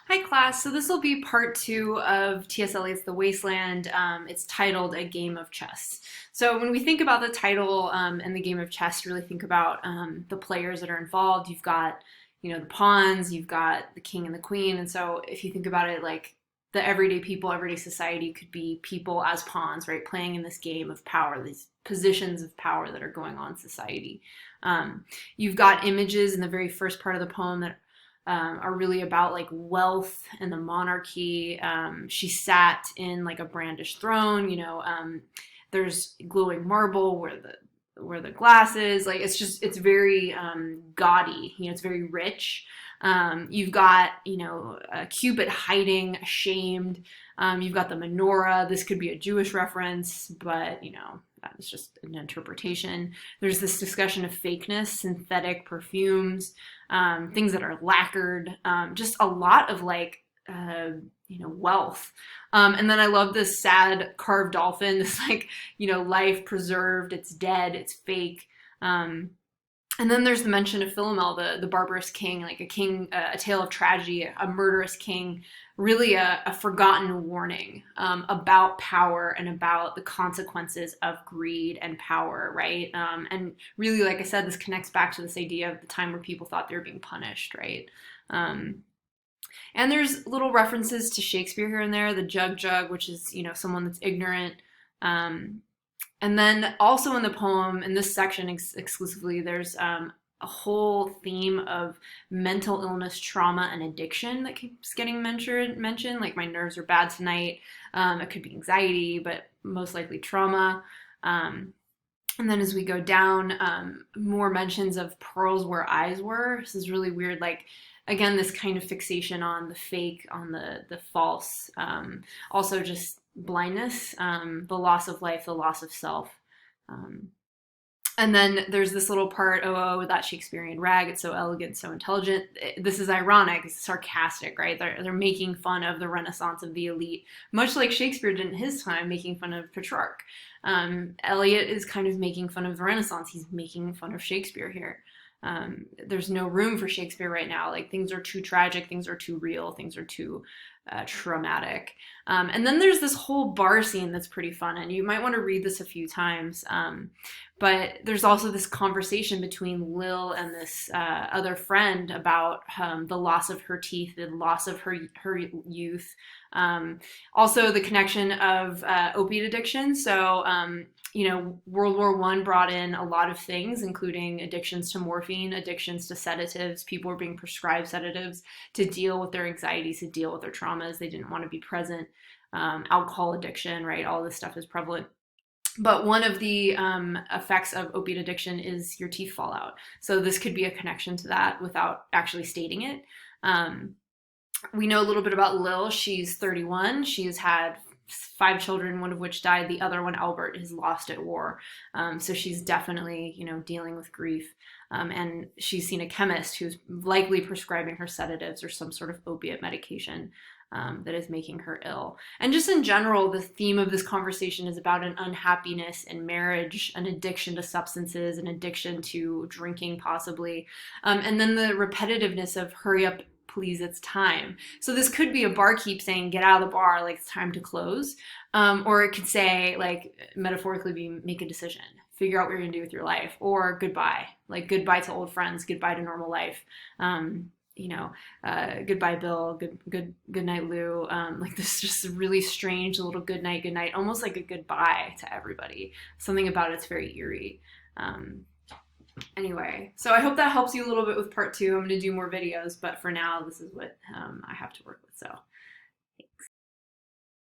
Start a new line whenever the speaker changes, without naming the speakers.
Hi class, so this will be part two of T.S. Eliot's The Wasteland. It's titled A Game of Chess. So when we think about the title and the game of chess, you really think about the players that are involved. You've got, the pawns, you've got the king and the queen. And so if you think about it like the everyday people, everyday society could be people as pawns, right? Playing in this game of power, these positions of power that are going on in society. You've got images in the very first part of the poem that are really about like wealth and the monarchy. She sat in like a brandished throne. There's glowing marble where the glass is. Like it's very gaudy. It's very rich. You've got a Cupid hiding, ashamed. You've got the menorah. This could be a Jewish reference, but that's just an interpretation. There's this discussion of fakeness, synthetic perfumes, things that are lacquered, just a lot of like, wealth. And then I love this sad carved dolphin, this like, life preserved, it's dead, it's fake. And then there's the mention of Philomel, the barbarous king, like a king, a tale of tragedy, a murderous king, really a forgotten warning about power and about the consequences of greed and power, right? And really, like I said, this connects back to this idea of the time where people thought they were being punished, right? Um, and there's little references to Shakespeare here and there, the jug, which is, someone that's ignorant. Um, and then also in the poem, in this section exclusively, there's a whole theme of mental illness, trauma, and addiction that keeps getting mentioned. Like my nerves are bad tonight. It could be anxiety, but most likely trauma. Um, and then as we go down, more mentions of pearls where eyes were. This is really weird. Like again, this kind of fixation on the fake, on the false. Also just blindness, the loss of life, the loss of self. Um, and then there's this little part, oh, that Shakespearean rag, it's so elegant, so intelligent. This is ironic, it's sarcastic, right? They're making fun of the Renaissance of the elite, much like Shakespeare did in his time, making fun of Petrarch. Eliot is kind of making fun of the Renaissance. He's making fun of Shakespeare here. There's no room for Shakespeare right now. Like things are too tragic, things are too real, things are too traumatic. And then there's this whole bar scene that's pretty fun, and you might want to read this a few times. But there's also this conversation between Lil and this other friend about the loss of her teeth, the loss of her youth. Also, the connection of opiate addiction. So, World War I brought in a lot of things, including addictions to morphine, addictions to sedatives. People were being prescribed sedatives to deal with their anxieties, to deal with their traumas. They didn't want to be present. Alcohol addiction, right? All this stuff is prevalent. But one of the effects of opiate addiction is your teeth fall out. So this could be a connection to that without actually stating it. We know a little bit about Lil. She's 31. She's had 5 children, one of which died. The other one, Albert, is lost at war. So she's definitely, dealing with grief. And she's seen a chemist who's likely prescribing her sedatives or some sort of opiate medication that is making her ill. And just in general, the theme of this conversation is about an unhappiness in marriage, an addiction to substances, an addiction to drinking, possibly. And then the repetitiveness of hurry up, please, it's time. So this could be a barkeep saying, get out of the bar, like it's time to close. Or it could say, like, metaphorically, be make a decision, figure out what you're gonna do with your life, or goodbye, like goodbye to old friends, goodbye to normal life. Goodbye, Bill. Good night, Lou. Like this, just really strange little good night, almost like a goodbye to everybody. Something about it's very eerie. Anyway, so I hope that helps you a little bit with part two. I'm going to do more videos, but for now, this is what I have to work with. So